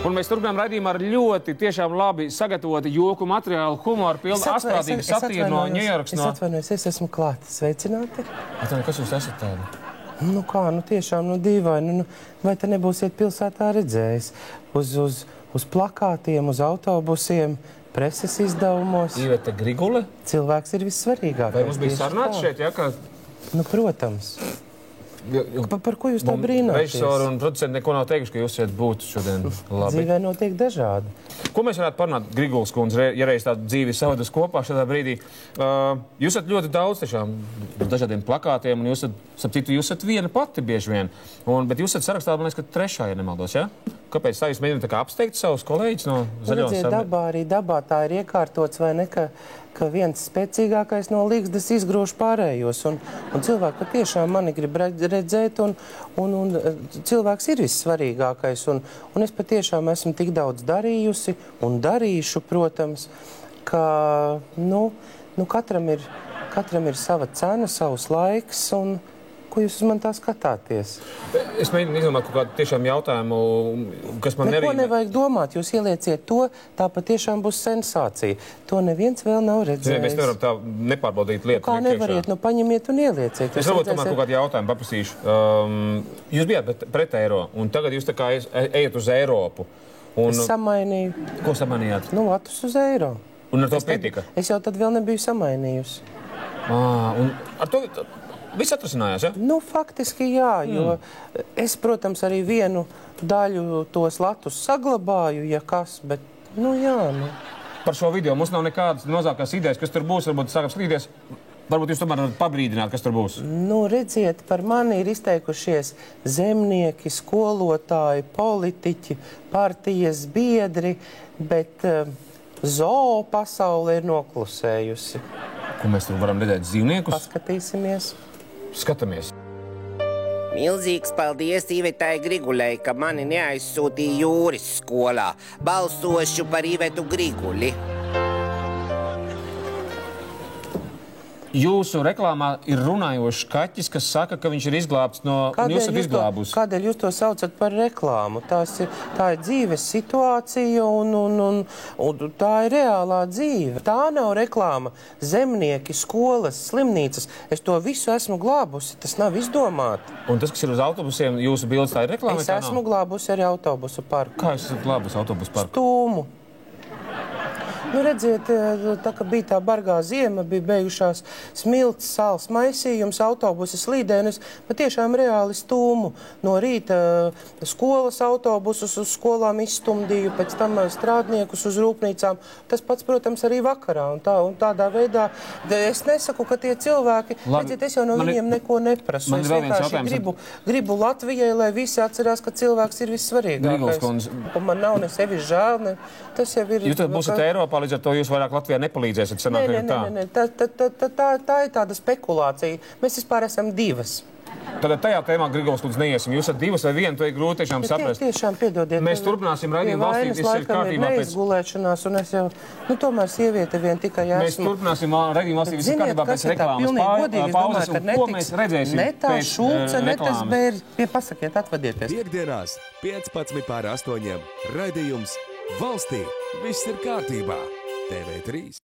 Un mēs turpinām raidījumu ar ļoti tiešām labi sagatavoti joku materiālu, humoru, pilnu astprātīgu satīru no Ņujorkas. Es atvainojos, es esmu klāta. Sveicināti. Atvainojos, kas jūs esat tādi? Nu kā, nu tiešām, nu dīvaini. Vai te nebūsiet pilsētā redzējis? Uz plakātiem, uz autobusiem, preses izdevumos. Iveta Grigule? Cilvēks ir vissvarīgākais. Vai mums bija sarunāts šeit, ja? Nu, protams. Par ko jūs tā brīnāties? Režisori un producenti neko nav teikuši, ka jūs šeit būtu šodien labi. Dzīvē notiek dažādi. Ko mēs varētu parunāt, Griguls kundze, ja reiz tādu dzīvi savadus kopā šādā brīdī? Jūs esat ļoti daudz tiešām dažādiem plakātiem, un jūs esat viena pati bieži vien. Bet jūs esat sarakstā, man liekas, ka trešā, ja nemaldos, ja? Kāpēc tā jūs mēģināt tā kā apsteigt savus kolēģis no Zaļo Sabiedrību? Dabā tā ir iekārtots, vai ne, ka viens spēcīgākais no līgzdas izgrūž pārējos. Un cilvēki patiešām mani grib redzēt, un cilvēks ir vissvarīgākais. Un es patiešām esmu tik daudz darījusi un darīšu, protams, ka katram ir sava cena, savs laiks. Un ko jūs uz mani tā skatāties? Es mēģinu izdomāt kaut kādu tiešām jautājumu, kas man nerīmē. Neko nevajag domāt, jūs ielieciet to, tā patiešām būs sensācija. To neviens vēl nav redzējis. Mēs nevaram tā nepārbaudīt lietu. Kā nevariet, paņemiet un ielieciet. Es varbūt tomēr kaut kādu jautājumu paprasīšu. Jūs bijāt pret eiro, un tagad jūs tā kā ejat uz Eiropu. Es samainīju. Ko samainījāt? Latus uz eiro. Un ar to pietika? Es jau tad vēl nebiju samainījusi. Un ar to viss atrasinājās, ja? Nu, faktiski jā, jo es, protams, arī vienu daļu tos latus saglabāju, ja kas, bet, jā. Par šo video mums nav nekādas mazākās idejas, kas tur būs, varbūt sākam skatīties. Varbūt jūs tomēr varat pabrīdināt, kas tur būs. Redziet, par mani ir izteikušies zemnieki, skolotāji, politiķi, partijas biedri, bet zoo pasaule ir noklusējusi. Ko mēs tur varam redzēt? Dzīvniekus? Paskatīsimies. Skatāmies. Milzīgs paldies Ivetai Grigulei, ka mani neaizsūtīja jūras skolā. Balsošu par Ivetu Griguli. Jūsu reklāmā ir runājošs kaķis, kas saka, ka viņš ir izglābts no... Jūs esat izglābus. Kādēļ jūs to saucat par reklāmu? Tā ir dzīves situācija un tā ir reālā dzīve. Tā nav reklāma. Zemnieki, skolas, slimnīcas. Es to visu esmu glābusi. Tas nav izdomāti. Un tas, kas ir uz autobusiem, jūsu bildes, tā ir reklāma? Es esmu glābusi arī autobusu parku. Kā jūs esat glābusi autobusu parku? Stūmu. Redziet, tā kā bija tā bargā ziema, bija beigušās smilts, sāls maisījums, autobusi slīdē, un es patiešām reāli stūmu. No rīta skolas autobusus uz skolām izstumdīju, pēc tam strādniekus uz rūpnīcām. Tas pats, protams, arī vakarā. Un tādā veidā es nesaku, ka tie cilvēki, redziet, es jau no viņiem neko neprasu. Es vienkārši gribu Latvijai, lai visi atcerās, ka cilvēks ir vissvarīgākais. Man nav ne sevi žēl, ne tas jau ir... Jūs tad būsiet Eiropā, līdz ar to jūs vairāk Latvijā nepalīdzēsiet. Nē. Tā ir tāda spekulācija. Mēs vispār esam divas. Tad tajā tēmā, Grigols kundze, neiesim. Jūs esat divas vai viena, to ir grūti tiešām saprast. Tiešām, piedodiet. Mēs turpināsim raidījumu valstī, viss ir kārtībā pēc... neizgulēšanās, un es jau, tomēr sieviete vien tikai esmu. Mēs turpināsim raidījumu valstī, viss ir kārtībā pēc reklāmas pauzes, un ko mēs redzēsim pēc reklāmas. Ne tā Šulce, ne tas Bērs. Pasakiet, atvadieties. Piektdienās 15:15. Raidījums Valstī viss ir kārtībā. TV3.